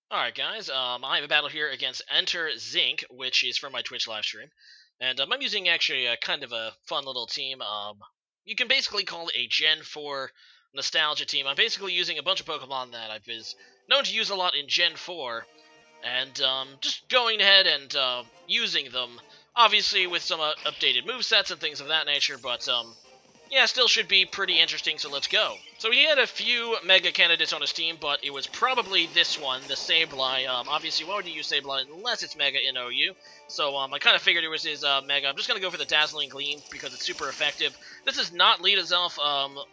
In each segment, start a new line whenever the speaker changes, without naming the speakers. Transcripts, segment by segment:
Alright guys, I have a battle here against EnterZync, which is from my Twitch live stream. And I'm using actually a kind of a fun little team. You can basically call it a Gen 4 nostalgia team. I'm basically using a bunch of Pokemon that I was known to use a lot in Gen 4, and just going ahead and using them, obviously with some updated movesets and things of that nature, but yeah, still should be pretty interesting, so let's go. So he had a few Mega candidates on his team, but it was probably this one, the Sableye. Obviously, why would you use Sableye unless it's Mega in OU? So I kind of figured it was his Mega. I'm just going to go for the Dazzling Gleam because it's super effective. This is not Lita's Elf,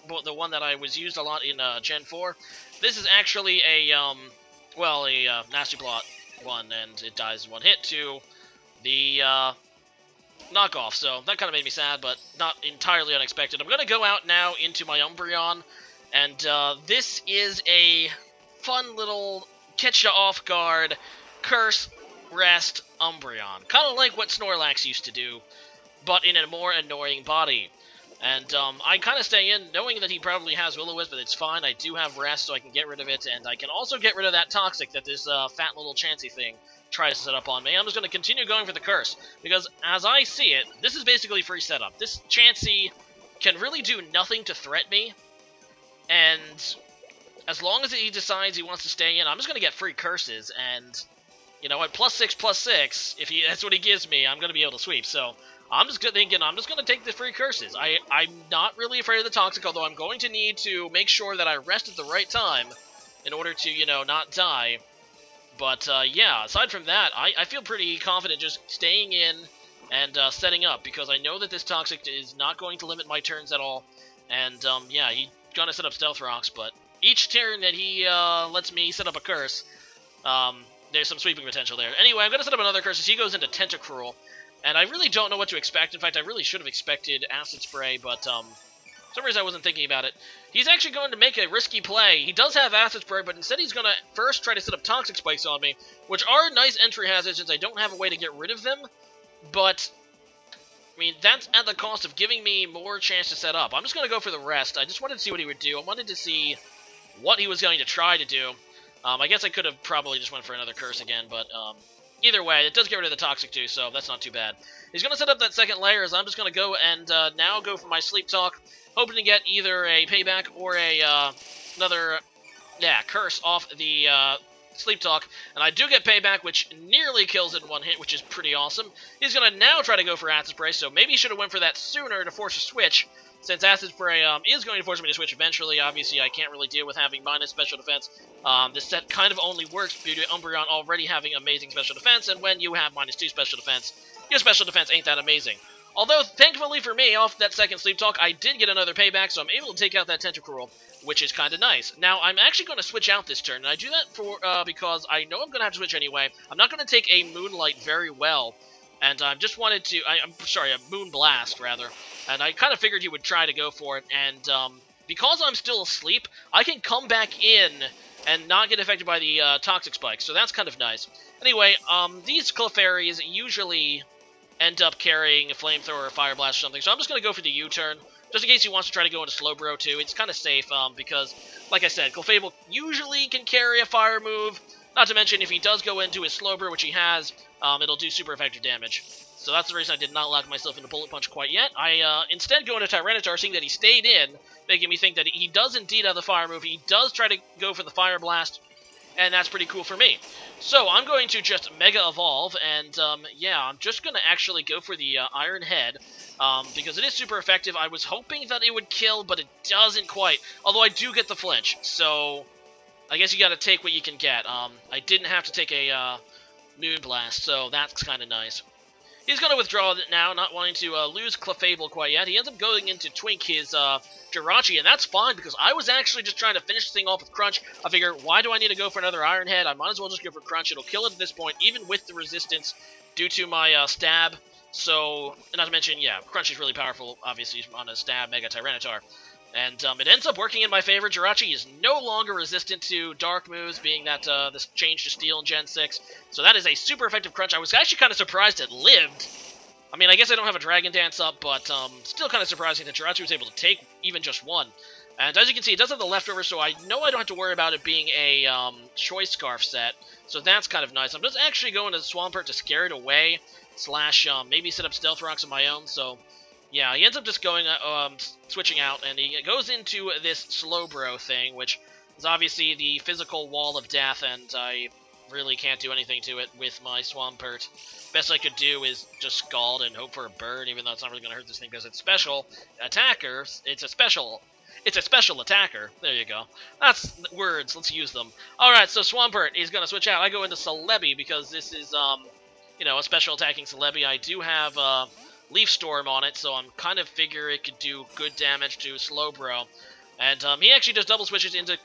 but the one that I was used a lot in Gen 4. This is actually a Nasty Blot one, and it dies in one hit to the knockoff, so that kind of made me sad, but not entirely unexpected. I'm going to go out now into my Umbreon, and this is a fun little catch-you-off-guard curse, rest, Umbreon. Kind of like what Snorlax used to do, but in a more annoying body. And I kind of stay in, knowing that he probably has Will-O-Wisp, but it's fine. I do have Rest, so I can get rid of it, and I can also get rid of that Toxic that this fat little Chansey thing tries to set up on me. I'm just going to continue going for the Curse, because as I see it, this is basically free setup. This Chansey can really do nothing to threat me, and as long as he decides he wants to stay in, I'm just going to get free Curses, and you know, at +6/+6, if that's what he gives me, I'm going to be able to sweep. So I'm just thinking I'm just going to take the free curses. I'm not really afraid of the Toxic, although I'm going to need to make sure that I rest at the right time in order to, you know, not die. But, yeah, aside from that, I feel pretty confident just staying in and setting up, because I know that this Toxic is not going to limit my turns at all. And, yeah, he's going to set up Stealth Rocks, but each turn that he lets me set up a curse, there's some sweeping potential there. Anyway, I'm going to set up another curse as he goes into Tentacruel. And I really don't know what to expect. In fact, I really should have expected Acid Spray, but for some reason I wasn't thinking about it. He's actually going to make a risky play. He does have Acid Spray, but instead he's going to first try to set up Toxic Spikes on me, which are nice entry hazards since I don't have a way to get rid of them. But, I mean, that's at the cost of giving me more chance to set up. I'm just going to go for the rest. I just wanted to see what he would do. I wanted to see what he was going to try to do. I guess I could have probably just went for another curse again, but either way, it does get rid of the Toxic too, so that's not too bad. He's going to set up that second layer, as I'm just going to go and now go for my Sleep Talk, hoping to get either a payback or another curse off the Sleep Talk. And I do get payback, which nearly kills it in one hit, which is pretty awesome. He's going to now try to go for Acid Spray, so maybe he should have went for that sooner to force a switch, since Acid Spray is going to force me to switch eventually. Obviously, I can't really deal with having minus special defense. This set kind of only works due to Umbreon already having amazing special defense, and when you have -2 special defense, your special defense ain't that amazing. Although, thankfully for me, off that second Sleep Talk, I did get another payback, so I'm able to take out that Tentacruel, which is kind of nice. Now, I'm actually going to switch out this turn, and I do that for because I know I'm going to have to switch anyway. I'm not going to take a Moonlight very well, and I just wanted to... I'm sorry, a Moon Blast, rather. And I kind of figured he would try to go for it, and because I'm still asleep, I can come back in and not get affected by the Toxic Spikes, so that's kind of nice. Anyway, these Clefairies usually end up carrying a Flamethrower or Fire Blast or something, so I'm just going to go for the U-turn, just in case he wants to try to go into Slowbro too. It's kind of safe, because, like I said, Clefable usually can carry a Fire move, not to mention if he does go into his Slowbro, which he has, it'll do super effective damage. So that's the reason I did not lock myself into Bullet Punch quite yet. I instead go into Tyranitar, seeing that he stayed in, making me think that he does indeed have the Fire move. He does try to go for the Fire Blast, and that's pretty cool for me. So I'm going to just Mega Evolve, and yeah, I'm just going to actually go for the Iron Head, because it is super effective. I was hoping that it would kill, but it doesn't quite, although I do get the flinch, so I guess you got to take what you can get. I didn't have to take a Moon Blast, so that's kind of nice. He's going to withdraw it now, not wanting to lose Clefable quite yet. He ends up going into Twink his Jirachi, and that's fine, because I was actually just trying to finish this thing off with Crunch. I figure, why do I need to go for another Iron Head? I might as well just go for Crunch. It'll kill it at this point, even with the resistance due to my stab. So, not to mention, yeah, Crunch is really powerful, obviously, on a stab Mega Tyranitar. And it ends up working in my favor. Jirachi is no longer resistant to dark moves, being that this changed to Steel in Gen 6. So that is a super effective Crunch. I was actually kind of surprised it lived. I mean, I guess I don't have a Dragon Dance up, but still kind of surprising that Jirachi was able to take even just one. And as you can see, it does have the leftover, so I know I don't have to worry about it being a Choice Scarf set. So that's kind of nice. I'm just actually going to Swampert to scare it away, slash maybe set up Stealth Rocks of my own. So yeah, he ends up just going, switching out, and he goes into this Slowbro thing, which is obviously the physical wall of death, and I really can't do anything to it with my Swampert. Best I could do is just Scald and hope for a burn, even though it's not really going to hurt this thing because it's special attacker. It's a special attacker. There you go. That's words. Let's use them. Alright, so Swampert is going to switch out. I go into Celebi because this is, you know, a special attacking Celebi. I do have Leaf Storm on it, so I'm kind of figure it could do good damage to Slowbro. And he actually just double switches into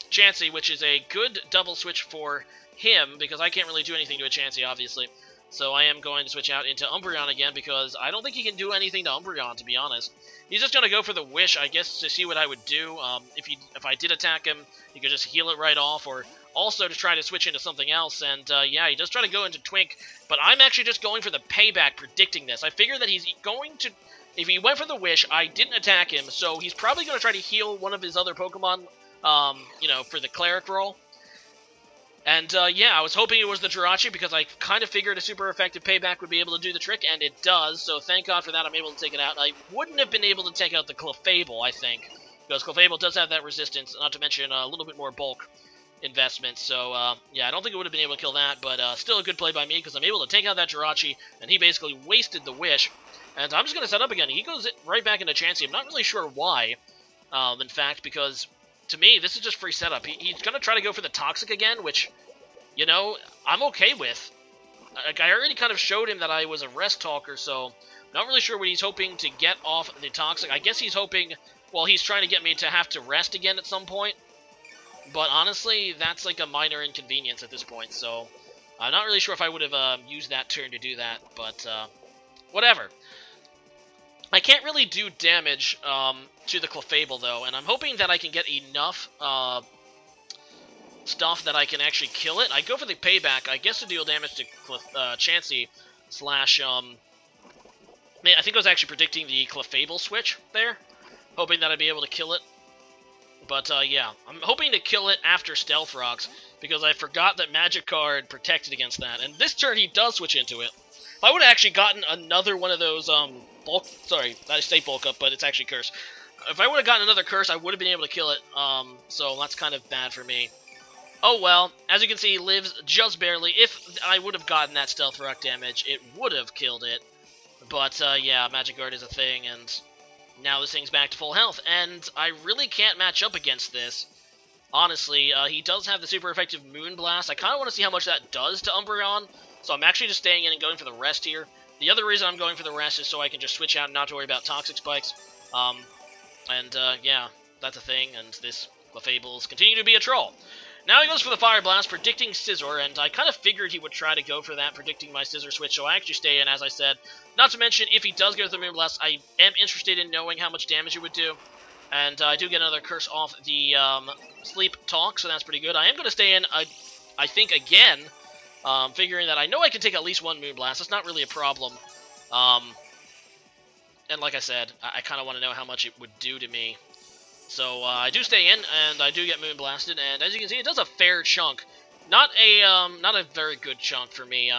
Chansey, which is a good double switch for him, because I can't really do anything to a Chansey, obviously. So I am going to switch out into Umbreon again, because I don't think he can do anything to Umbreon, to be honest. He's just going to go for the Wish, I guess, to see what I would do. If I did attack him, he could just heal it right off, or also to try to switch into something else. And yeah, he does try to go into Twink, but I'm actually just going for the payback, predicting this. I figure that he's going to... If he went for the Wish, I didn't attack him, so he's probably going to try to heal one of his other Pokemon, you know, for the Cleric role. And, yeah, I was hoping it was the Jirachi, because I kind of figured a super effective payback would be able to do the trick, and it does, so thank God for that, I'm able to take it out. I wouldn't have been able to take out the Clefable, I think, because Clefable does have that resistance, not to mention a little bit more bulk investment, so, yeah, I don't think it would have been able to kill that, but still a good play by me, because I'm able to take out that Jirachi, and he basically wasted the Wish. And I'm just going to set up again. He goes right back into Chansey. I'm not really sure why, in fact, because to me, this is just free setup. He's going to try to go for the Toxic again, which, you know, I'm okay with. Like, I already kind of showed him that I was a rest talker, so not really sure what he's hoping to get off the Toxic. I guess he's hoping, well, he's trying to get me to have to rest again at some point. But honestly, that's like a minor inconvenience at this point, so I'm not really sure if I would have used that turn to do that, but whatever. I can't really do damage to the Clefable, though, and I'm hoping that I can get enough stuff that I can actually kill it. I go for the payback, I guess, to deal damage to Chansey, slash, I think I was actually predicting the Clefable switch there, hoping that I'd be able to kill it. But, yeah, I'm hoping to kill it after Stealth Rocks, because I forgot that Magikarp protected against that, and this turn he does switch into it. If I would have actually gotten another one of those, bulk, sorry, I say bulk up, but it's actually curse. If I would have gotten another curse, I would have been able to kill it, so that's kind of bad for me. Oh well, as you can see, he lives just barely. If I would have gotten that Stealth Rock damage, it would have killed it. But, yeah, Magikarp is a thing, and now this thing's back to full health, and I really can't match up against this. Honestly, he does have the super effective Moonblast. I kind of want to see how much that does to Umbreon, so I'm actually just staying in and going for the rest here. The other reason I'm going for the rest is so I can just switch out and not to worry about Toxic Spikes. Yeah, that's a thing, and this Clefable's continue to be a troll. Now he goes for the Fire Blast, predicting Scissor, and I kind of figured he would try to go for that, predicting my Scissor switch, so I actually stay in, as I said. Not to mention, if he does go for the Moonblast, I am interested in knowing how much damage it would do. And I do get another curse off the Sleep Talk, so that's pretty good. I am going to stay in, I think, again, figuring that I know I can take at least one Moonblast. That's not really a problem. And like I said, I kind of want to know how much it would do to me. So I do stay in, and I do get Moonblasted, and as you can see, it does a fair chunk. Not a very good chunk for me.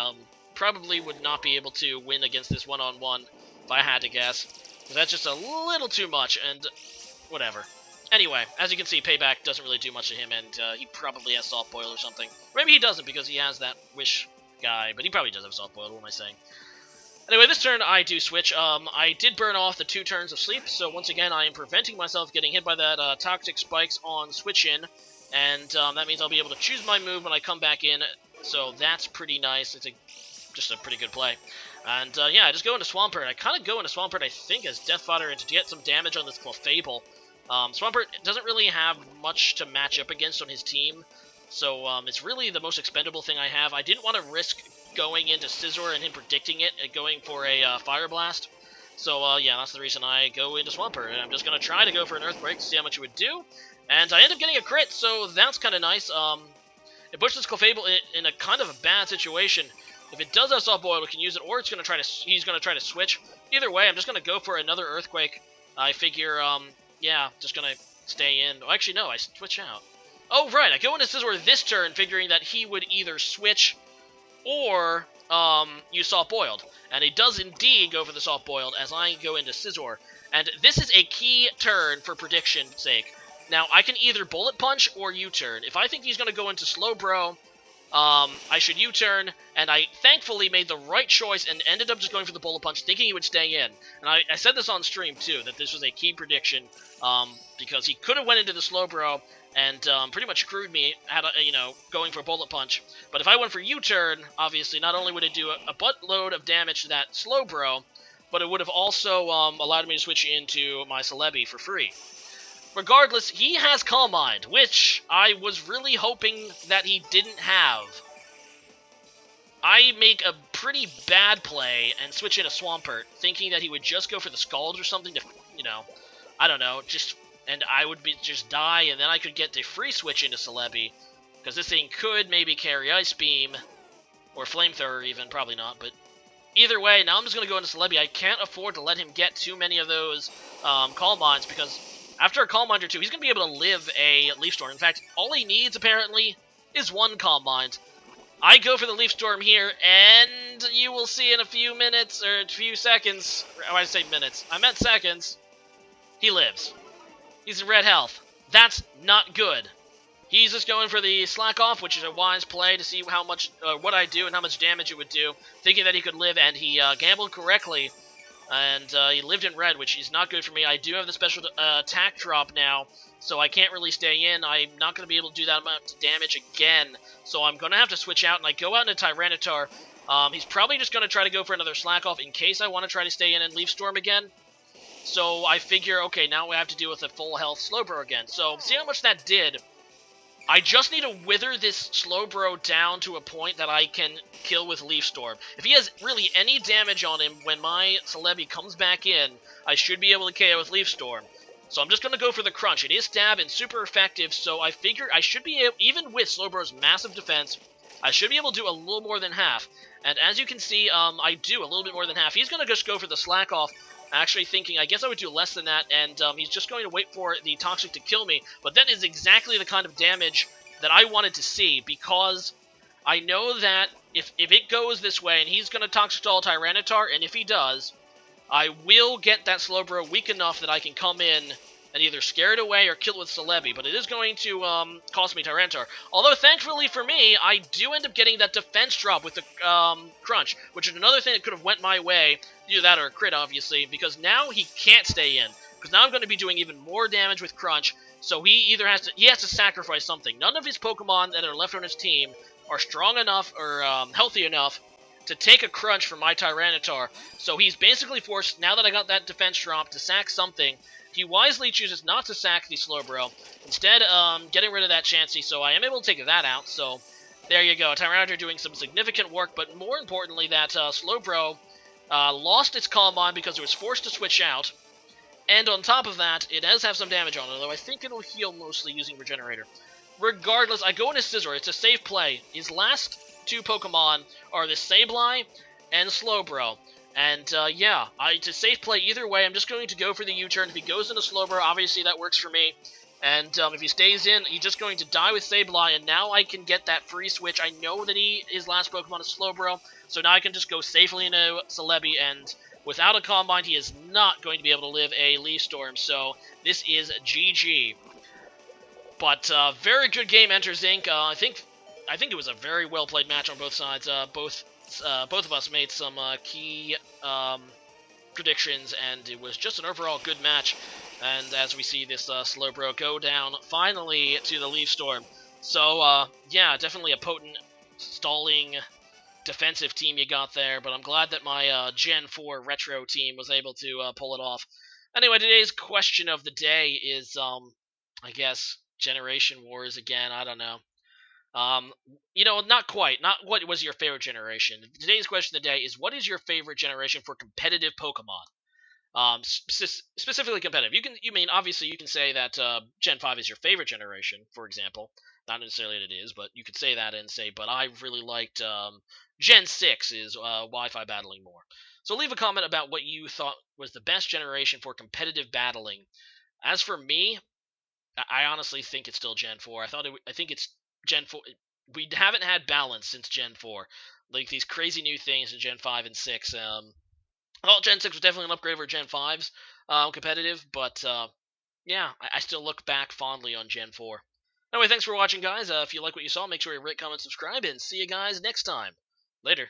Probably would not be able to win against this one-on-one, if I had to guess. That's just a little too much, and whatever. Anyway, as you can see, Payback doesn't really do much to him, and he probably has Soft Boil or something. Maybe he doesn't, because he has that Wish guy, but he probably does have Soft Boil, what am I saying? Anyway, this turn I do switch. I did burn off the 2 turns of sleep, so once again I am preventing myself getting hit by that Toxic Spikes on switch in, and that means I'll be able to choose my move when I come back in, so that's pretty nice. It's just a pretty good play. And yeah, I just go into Swampert. I kind of go into Swampert, I think, as Death Fodder and to get some damage on this Clefable. Swampert doesn't really have much to match up against on his team, so it's really the most expendable thing I have. I didn't want to risk going into Scizor and him predicting it and going for a Fire Blast. So, yeah, that's the reason I go into Swampert. And I'm just going to try to go for an Earthquake to see how much it would do. And I end up getting a crit, so that's kind of nice. It puts this Clefable in a kind of a bad situation. If it does have Soft Boil, we can use it, or it's going to try to he's going to try to switch. Either way, I'm just going to go for another Earthquake. I figure yeah, just gonna stay in. Oh, actually, no, I switch out. Oh, right, I go into Scizor this turn, figuring that he would either switch or use Soft Boiled. And he does indeed go for the Soft Boiled as I go into Scizor. And this is a key turn for prediction's sake. Now, I can either Bullet Punch or U-turn. If I think he's going to go into Slowbro, I should U-turn, and I thankfully made the right choice and ended up just going for the Bullet Punch, thinking he would stay in. And I said this on stream, too, that this was a key prediction, because he could have went into the Slowbro and pretty much screwed me, going for Bullet Punch. But if I went for U-turn, obviously, not only would it do a buttload of damage to that Slowbro, but it would have also allowed me to switch into my Celebi for free. Regardless, he has Calm Mind, which I was really hoping that he didn't have. I make a pretty bad play and switch in a Swampert, thinking that he would just go for the Scald or something to, I don't know, and I would just die, and then I could get the free switch into Celebi, because this thing could maybe carry Ice Beam, or Flamethrower even, probably not, but either way, now I'm just going to go into Celebi. I can't afford to let him get too many of those Calm Minds, because after a Calm Mind or two, he's going to be able to live a Leaf Storm. In fact, all he needs, apparently, is one Calm Mind. I go for the Leaf Storm here, and you will see in a few minutes, or a few seconds, or I say minutes, I meant seconds, he lives. He's in red health. That's not good. He's just going for the Slack Off, which is a wise play to see how much, what I do and how much damage it would do, thinking that he could live, and he gambled correctly. And he lived in red, which is not good for me. I do have the special attack drop now, so I can't really stay in. I'm not going to be able to do that amount of damage again, so I'm going to have to switch out, and I go out into Tyranitar. He's probably just going to try to go for another Slack Off in case I want to try to stay in and Leaf Storm again. So I figure, okay, now we have to deal with a full health Slowbro again. So see how much that did. I just need to wither this Slowbro down to a point that I can kill with Leaf Storm. If he has really any damage on him when my Celebi comes back in, I should be able to KO with Leaf Storm. So I'm just going to go for the Crunch. It is stab and super effective, so I figure I should be able, even with Slowbro's massive defense, I should be able to do a little more than half. And as you can see, I do a little bit more than half. He's going to just go for the Slack Off, actually thinking, I guess I would do less than that, and he's just going to wait for the Toxic to kill me. But that is exactly the kind of damage that I wanted to see, because I know that if it goes this way, and he's going to Toxic Stall Tyranitar, and if he does, I will get that Slowbro weak enough that I can come in and either scare it away or kill it with Celebi, but it is going to cost me Tyranitar. Although, thankfully for me, I do end up getting that defense drop with the Crunch, which is another thing that could have went my way. Either that or a crit, obviously, because now he can't stay in. Because now I'm going to be doing even more damage with Crunch, so he either has to sacrifice something. None of his Pokemon that are left on his team are strong enough or healthy enough to take a Crunch from my Tyranitar. So he's basically forced, now that I got that defense drop, to sack something. He wisely chooses not to sack the Slowbro, instead getting rid of that Chansey, so I am able to take that out. So there you go, Tyranitar doing some significant work, but more importantly that Slowbro lost its Calm Mind because it was forced to switch out. And on top of that, it does have some damage on it, although I think it'll heal mostly using Regenerator. Regardless, I go into Scizor. It's a safe play. His last two Pokemon are the Sableye and Slowbro. And, yeah, it's a safe play either way. I'm just going to go for the U-turn. If he goes into Slowbro, obviously that works for me. And if he stays in, he's just going to die with Sableye, and now I can get that free switch. I know that his last Pokemon is Slowbro, so now I can just go safely into Celebi, and without a Calm Mind, he is not going to be able to live a Leaf Storm, so this is GG. But very good game, EnterZync. I think it was a very well played match on both sides. Both of us made some key predictions, and it was just an overall good match. And as we see this Slowbro go down finally to the Leaf Storm. So yeah, definitely a potent stalling defensive team you got there, but I'm glad that my Gen 4 retro team was able to pull it off. Anyway, today's question of the day is, I guess, Generation Wars again, I don't know. Not quite. Not what was your favorite generation. Today's question of the day is, what is your favorite generation for competitive Pokemon? Specifically competitive. Obviously you can say that Gen 5 is your favorite generation, for example. Not necessarily that it is, but you could say that and say, but I really liked Gen 6 is Wi-Fi battling more. So leave a comment about what you thought was the best generation for competitive battling. As for me, I honestly think it's still Gen 4. I think it's Gen 4. We haven't had balance since Gen 4. Like these crazy new things in Gen 5 and 6. Well, Gen 6 was definitely an upgrade over Gen 5's competitive, but yeah, I still look back fondly on Gen 4. Anyway, thanks for watching, guys. If you like what you saw, make sure you rate, comment, subscribe, and see you guys next time. Later.